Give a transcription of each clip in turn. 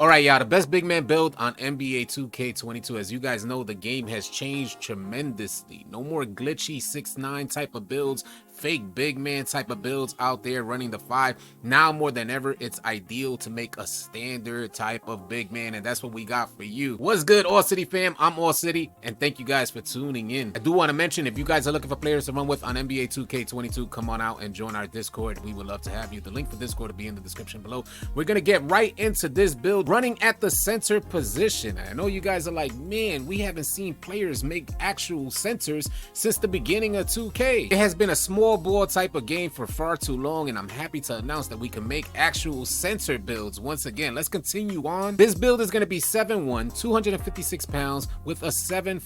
All right, y'all, the best big man build on NBA 2K22. As you guys know, the game has changed tremendously. No more glitchy 6'9" type of builds, fake big man type of builds out there running the 5. Now more than ever, it's ideal to make a standard type of big man, and that's what we got for you. What's good, AllCity fam? I'm AllCity, and thank you guys for tuning in. I do want to mention, if you guys are looking for players to run with on NBA 2K22, come on out and join our Discord. We would love to have you. The link for Discord will be in the description below. We're going to get right into this build, running at the center position. I know you guys are like, man, we haven't seen players make actual centers since the beginning of 2K. It has been a small ball type of game for far too long, and I'm happy to announce that we can make actual center builds once again. Let's continue on. This build is going to be 7'1", 256 pounds with a 7'5"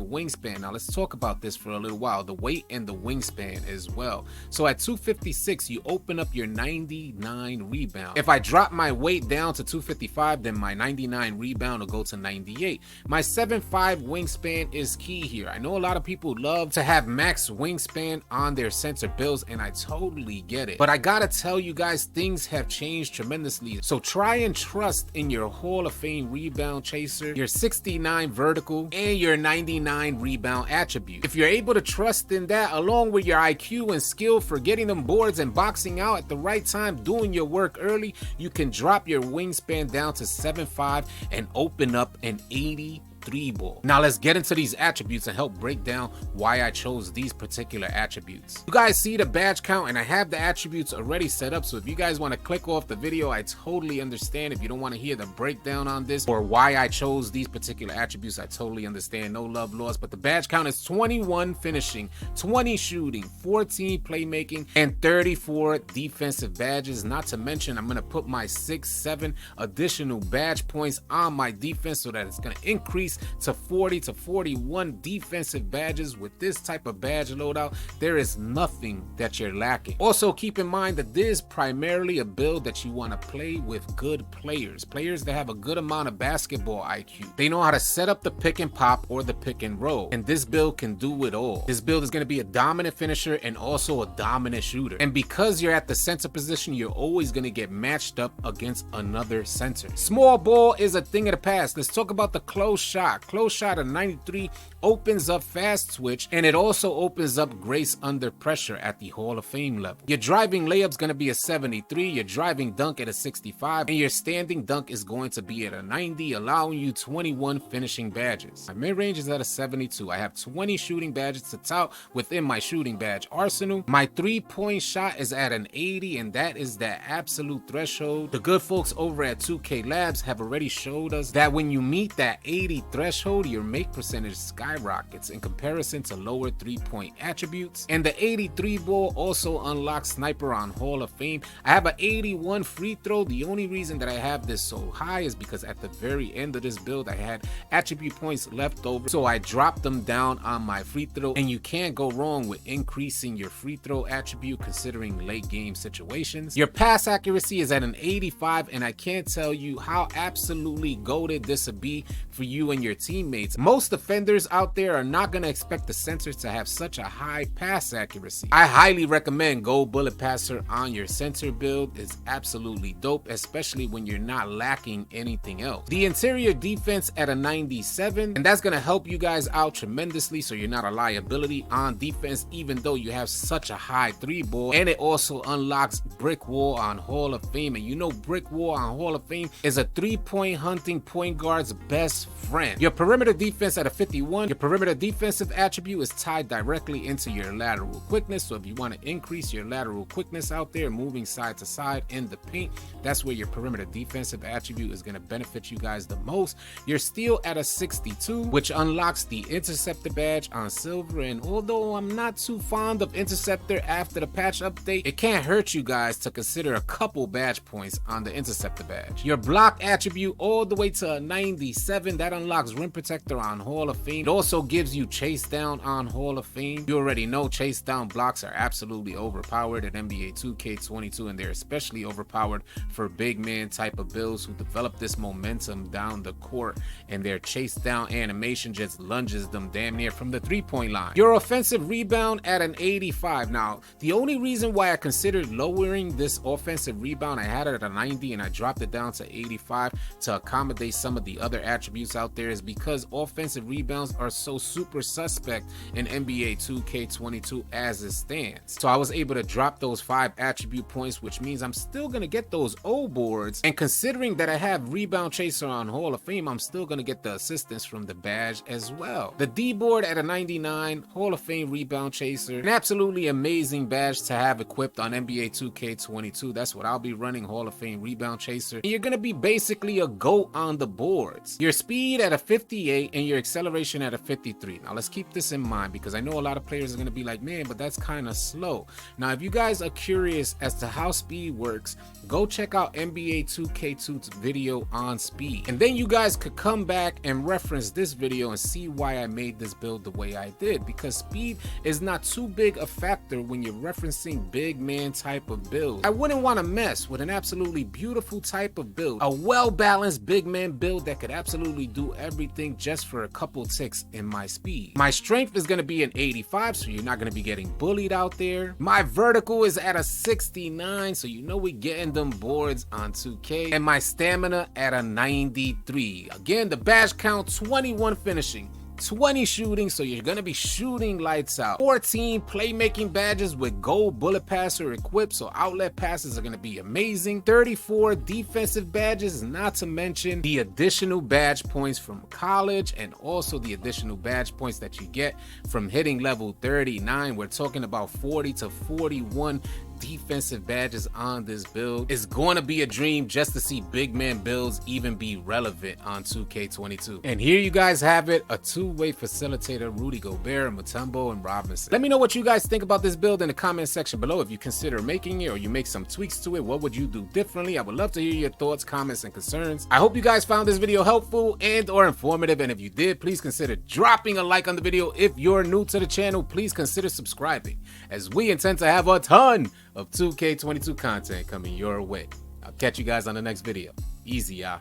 wingspan. Now let's talk about this for a little while, the weight and the wingspan as well. So at 256, you open up your 99 rebound. If I drop my weight down to 255, then my 99 rebound will go to 98. My 7'5" wingspan is key here. I know a lot of people love to have max wingspan on their center builds, and I totally get it. But I gotta tell you guys, things have changed tremendously. So try and trust in your Hall of Fame rebound chaser, your 69 vertical, and your 99 rebound attribute. If you're able to trust in that, along with your IQ and skill for getting them boards and boxing out at the right time, doing your work early, you can drop your wingspan down to 7'5" and open up an 83 ball. Now let's get into these attributes and help break down why I chose these particular attributes. You guys see the badge count, and I have the attributes already set up, so if you guys want to click off the video, I totally understand. If you don't want to hear the breakdown on this or why I chose these particular attributes, I totally understand. No love lost. But the badge count is 21 finishing, 20 shooting, 14 playmaking, and 34 defensive badges. Not to mention, I'm going to put my 6-7 additional badge points on my defense so that it's going to increase to 40 to 41 defensive badges. With this type of badge loadout, there is nothing that you're lacking. Also, keep in mind that this is primarily a build that you want to play with good players that have a good amount of basketball IQ. They know how to set up the pick and pop or the pick and roll, and this build can do it all. This build is going to be a dominant finisher and also a dominant shooter, and because you're at the center position, you're always going to get matched up against another center. Small ball is a thing of the past. Let's talk about the close shot. Close shot of 93 opens up fast switch, and it also opens up grace under pressure at the Hall of Fame level. Your driving layup's going to be a 73, your driving dunk at a 65, and your standing dunk is going to be at a 90, allowing you 21 finishing badges. My mid-range is at a 72. I have 20 shooting badges to tout within my shooting badge arsenal. My 3-point shot is at an 80, and that is the absolute threshold. The good folks over at 2K Labs have already showed us that when you meet that 80 threshold, your make percentage skyrockets in comparison to lower 3-point attributes. And the 83 ball also unlocks sniper on Hall of Fame. I have an 81 free throw. The only reason that I have this so high is because at the very end of this build, I had attribute points left over, so I dropped them down on my free throw, and you can't go wrong with increasing your free throw attribute considering late game situations. Your pass accuracy is at an 85, and I can't tell you how absolutely goated this would be for you and your teammates. Most defenders out there are not going to expect the center to have such a high pass accuracy. I highly recommend Gold Bullet Passer on your center build. It's absolutely dope, especially when you're not lacking anything else. The interior defense at a 97, and that's going to help you guys out tremendously, so you're not a liability on defense even though you have such a high 3 ball. And it also unlocks Brick Wall on Hall of Fame, and you know Brick Wall on Hall of Fame is a 3-point hunting point guard's best friend. Your perimeter defense at a 51. Your perimeter defensive attribute is tied directly into your lateral quickness, so if you want to increase your lateral quickness out there, moving side to side in the paint, that's where your perimeter defensive attribute is going to benefit you guys the most. Your steal at a 62, which unlocks the interceptor badge on silver, and although I'm not too fond of interceptor after the patch update, it can't hurt you guys to consider a couple badge points on the interceptor badge. Your block attribute all the way to a 97, that unlocks unlocks Rim Protector on Hall of Fame. It also gives you Chase Down on Hall of Fame. You already know Chase Down blocks are absolutely overpowered at NBA 2K22, and they're especially overpowered for big man type of builds who develop this momentum down the court, and their Chase Down animation just lunges them damn near from the 3-point line. Your offensive rebound at an 85. Now, the only reason why I considered lowering this offensive rebound, I had it at a 90 and I dropped it down to 85 to accommodate some of the other attributes out there, is because offensive rebounds are so super suspect in NBA 2K22 as it stands. So I was able to drop those 5 attribute points, which means I'm still going to get those O boards, and considering that I have Rebound Chaser on Hall of Fame, I'm still going to get the assistance from the badge as well. The D board at a 99, Hall of Fame Rebound Chaser, an absolutely amazing badge to have equipped on NBA 2K22. That's what I'll be running, Hall of Fame Rebound Chaser. And you're going to be basically a GOAT on the boards. Your speed at a 58 and your acceleration at a 53. Now let's keep this in mind, because I know a lot of players are going to be like, man, but that's kind of slow. Now, if you guys are curious as to how speed works, go check out NBA 2K2's video on speed. And then you guys could come back and reference this video and see why I made this build the way I did, because speed is not too big a factor when you're referencing big man type of build. I wouldn't want to mess with an absolutely beautiful type of build, a well-balanced big man build that could absolutely do everything just for a couple ticks in my speed. My strength is going to be an 85, so you're not going to be getting bullied out there. My vertical is at a 69, so you know we're getting them boards on 2K. And my stamina at a 93. Again, the badge count 21 finishing, 20 shooting, so you're gonna be shooting lights out. 14 playmaking badges with gold bullet passer equipped, so outlet passes are gonna be amazing. 34 defensive badges, not to mention the additional badge points from college and also the additional badge points that you get from hitting level 39. We're talking about 40 to 41 defensive badges on this build. It's going to be a dream just to see big man builds even be relevant on 2K22. And here you guys have it, a two-way facilitator, Rudy Gobert, Mutombo, and Robinson. Let me know what you guys think about this build in the comment section below. If you consider making it or you make some tweaks to it, what would you do differently? I would love to hear your thoughts, comments, and concerns. I hope you guys found this video helpful and or informative, and if you did, please consider dropping a like on the video. If you're new to the channel, please consider subscribing, as we intend to have a ton of 2K22 content coming your way. I'll catch you guys on the next video. Easy, y'all.